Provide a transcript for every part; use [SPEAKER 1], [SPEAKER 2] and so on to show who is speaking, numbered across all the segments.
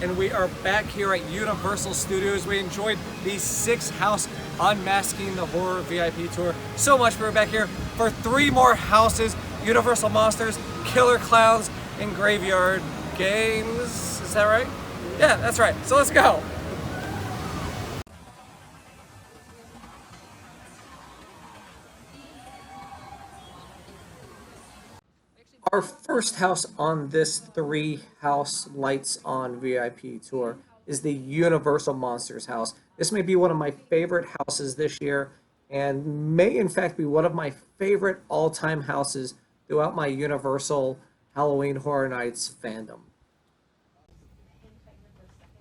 [SPEAKER 1] and we are back here at Universal Studios. We enjoyed the 6th house Unmasking the Horror VIP tour so much. We're back here for 3 more houses: Universal Monsters, Killer Klowns, and Graveyard Games. Is that right? Yeah, that's right. So let's go. Our first house on this 3-house lights on VIP tour is the Universal Monsters house. This may be one of my favorite houses this year, and may in fact be one of my favorite all-time houses throughout my Universal Halloween Horror Nights fandom.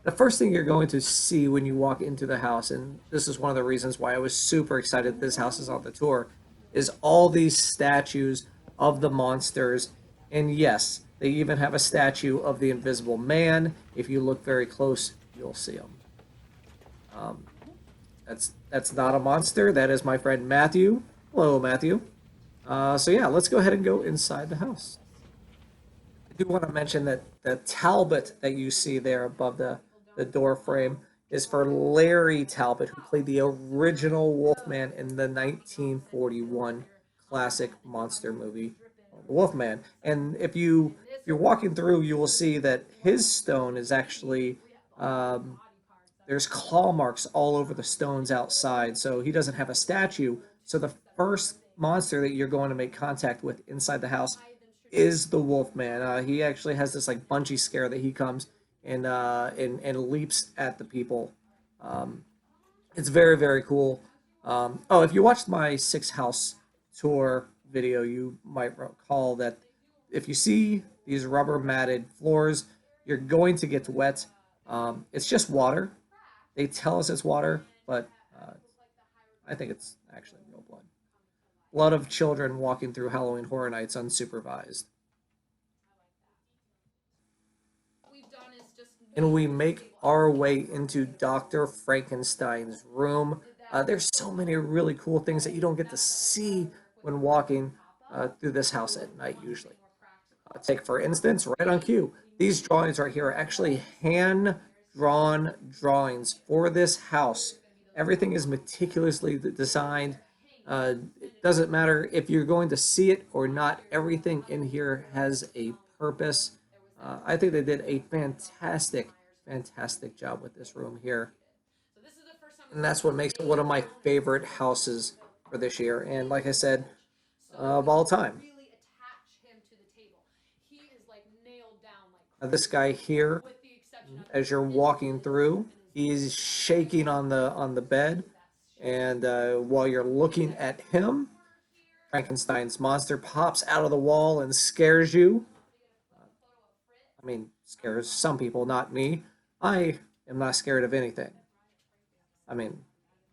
[SPEAKER 1] The first thing you're going to see when you walk into the house, and this is one of the reasons why I was super excited this house is on the tour, is all these statues of the monsters. And yes, they even have a statue of the Invisible Man. If you look very close, you'll see him. That's not a monster. That is my friend Matthew. Hello, Matthew. So yeah, let's go ahead and go inside the house. I do want to mention that the Talbot that you see there above the door frame is for Larry Talbot, who played the original Wolfman in the 1941 classic monster movie, The Wolfman. And if you're walking through, you will see that his stone is actually there's claw marks all over the stones outside. So he doesn't have a statue. So the first monster that you're going to make contact with inside the house is the Wolfman. He actually has this like bungee scare that he comes and leaps at the people. It's very, very cool. Oh, if you watched my 6-house tour video, you might recall that if you see these rubber matted floors, you're going to get wet. It's just water. They tell us it's water, but I think it's actually real blood. A lot of children walking through Halloween Horror Nights unsupervised. And we make our way into Dr. Frankenstein's room. There's so many really cool things that you don't get to see when walking through this house at night usually. Take, for instance, right on cue, these drawings right here are actually hand-drawn drawings for this house. Everything is meticulously designed. It doesn't matter if you're going to see it or not. Everything in here has a purpose. I think they did a fantastic job with this room here. And that's what makes it one of my favorite houses for this year. And like I said, of all time. This guy here, as you're walking through, he's shaking on the bed, and while you're looking at him, Frankenstein's monster pops out of the wall and scares you. I mean, scares some people, not me. I am not scared of anything. I mean,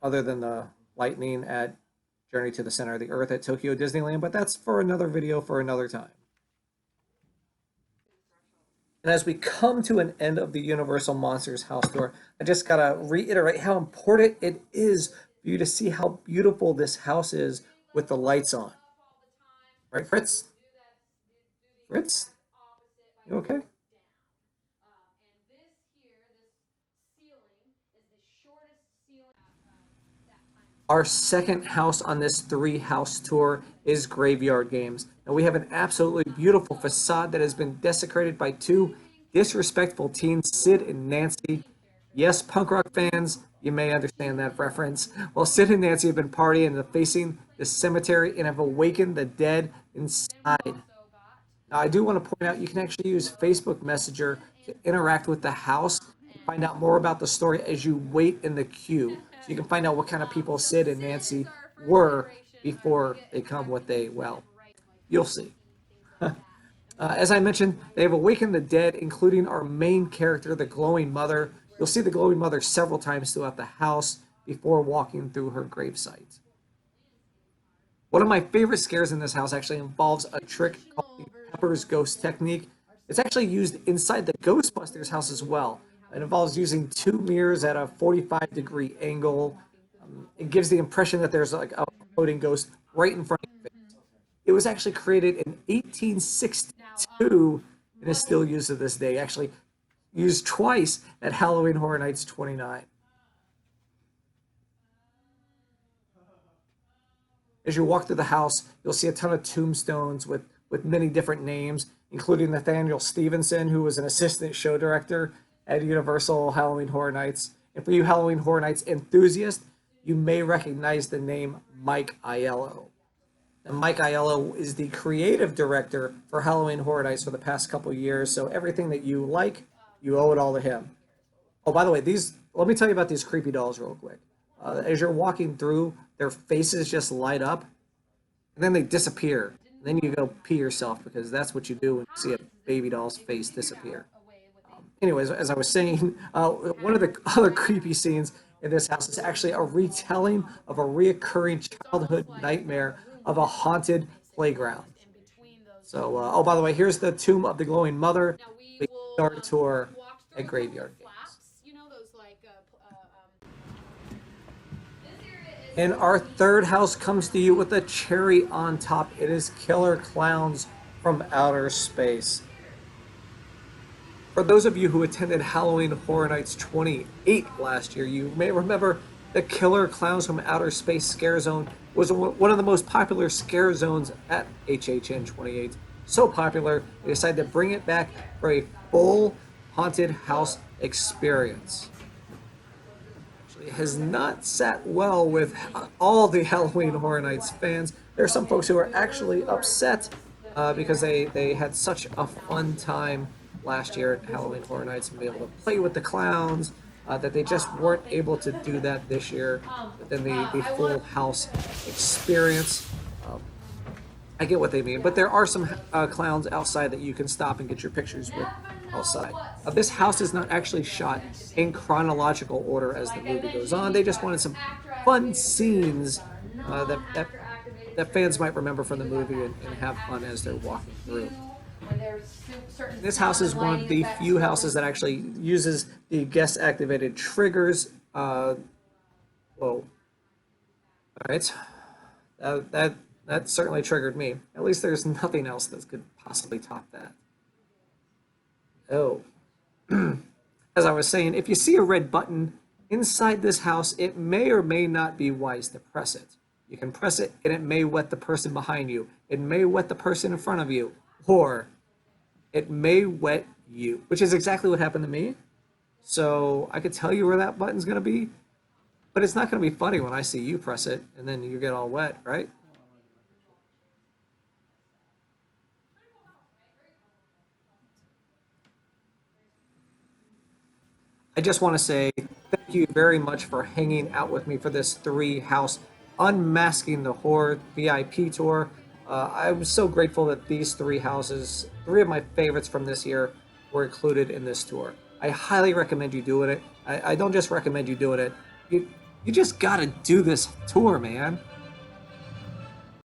[SPEAKER 1] other than the lightning at Journey to the Center of the Earth at Tokyo Disneyland, but that's for another video for another time. And as we come to an end of the Universal Monsters house tour, I just gotta reiterate how important it is for you to see how beautiful this house is with the lights on. Right, Fritz? Fritz? You okay? Our second house on this 3-house tour is Graveyard Games. And we have an absolutely beautiful facade that has been desecrated by 2 disrespectful teens, Sid and Nancy. Yes, punk rock fans, you may understand that reference. Well, Sid and Nancy have been partying and facing the cemetery and have awakened the dead inside. Now, I do want to point out you can actually use Facebook Messenger to interact with the house and find out more about the story as you wait in the queue. So you can find out what kind of people Sid and Nancy were before they come what they, well, you'll see. As I mentioned, they have awakened the dead, including our main character, the Glowing Mother. You'll see the Glowing Mother several times throughout the house before walking through her gravesite. One of my favorite scares in this house actually involves a trick called the Pepper's Ghost technique. It's actually used inside the Ghostbusters house as well. It involves using 2 mirrors at a 45-degree angle. It gives the impression that there's like a floating ghost right in front of your face. It was actually created in 1862 and is still used to this day. Actually, used twice at Halloween Horror Nights 29. As you walk through the house, you'll see a ton of tombstones with many different names, including Nathaniel Stevenson, who was an assistant show director at Universal Halloween Horror Nights. And for you Halloween Horror Nights enthusiasts, you may recognize the name Mike Aiello. And Mike Aiello is the creative director for Halloween Horror Nights for the past couple of years. So everything that you like, you owe it all to him. Oh, by the way, these let me tell you about these creepy dolls real quick. As you're walking through, their faces just light up, and then they disappear. And then you go pee yourself because that's what you do when you see a baby doll's face disappear. Anyways, as I was saying, one of the other creepy scenes in this house is actually a retelling of a reoccurring childhood nightmare of a haunted playground. So, oh, by the way, here's the Tomb of the Glowing Mother. We start tour at Graveyard Games. And our third house comes to you with a cherry on top. It is Killer Klowns from Outer Space. For those of you who attended Halloween Horror Nights 28 last year, you may remember the Killer Klowns from Outer Space Scare Zone was one of the most popular scare zones at HHN 28. So popular, they decided to bring it back for a full haunted house experience. It has not sat well with all the Halloween Horror Nights fans. There are some folks who are actually upset because they had such a fun time last year at Halloween Horror Nights and be able to play with the clowns, that they just weren't able to do that this year within the full house experience. I get what they mean, but there are some clowns outside that you can stop and get your pictures with outside. This house is not actually shot in chronological order as the movie goes on. They just wanted some fun scenes that fans might remember from the movie and have fun as they're walking through. This house is one of the few houses that actually uses the guest activated triggers. Whoa. All right. That certainly triggered me. At least there's nothing else that could possibly top that. Oh. As I was saying, if you see a red button inside this house, it may or may not be wise to press it. You can press it and it may wet the person behind you. It may wet the person in front of you. Or it may wet you, which is exactly what happened to me. So I could tell you where that button's going to be, but it's not going to be funny when I see you press it and then you get all wet, right? I just want to say thank you very much for hanging out with me for this three-house Unmasking the Horror VIP tour. I'm so grateful that these three houses, three of my favorites from this year, were included in this tour. I highly recommend you doing it. I don't just recommend you doing it. You just got to do this tour, man.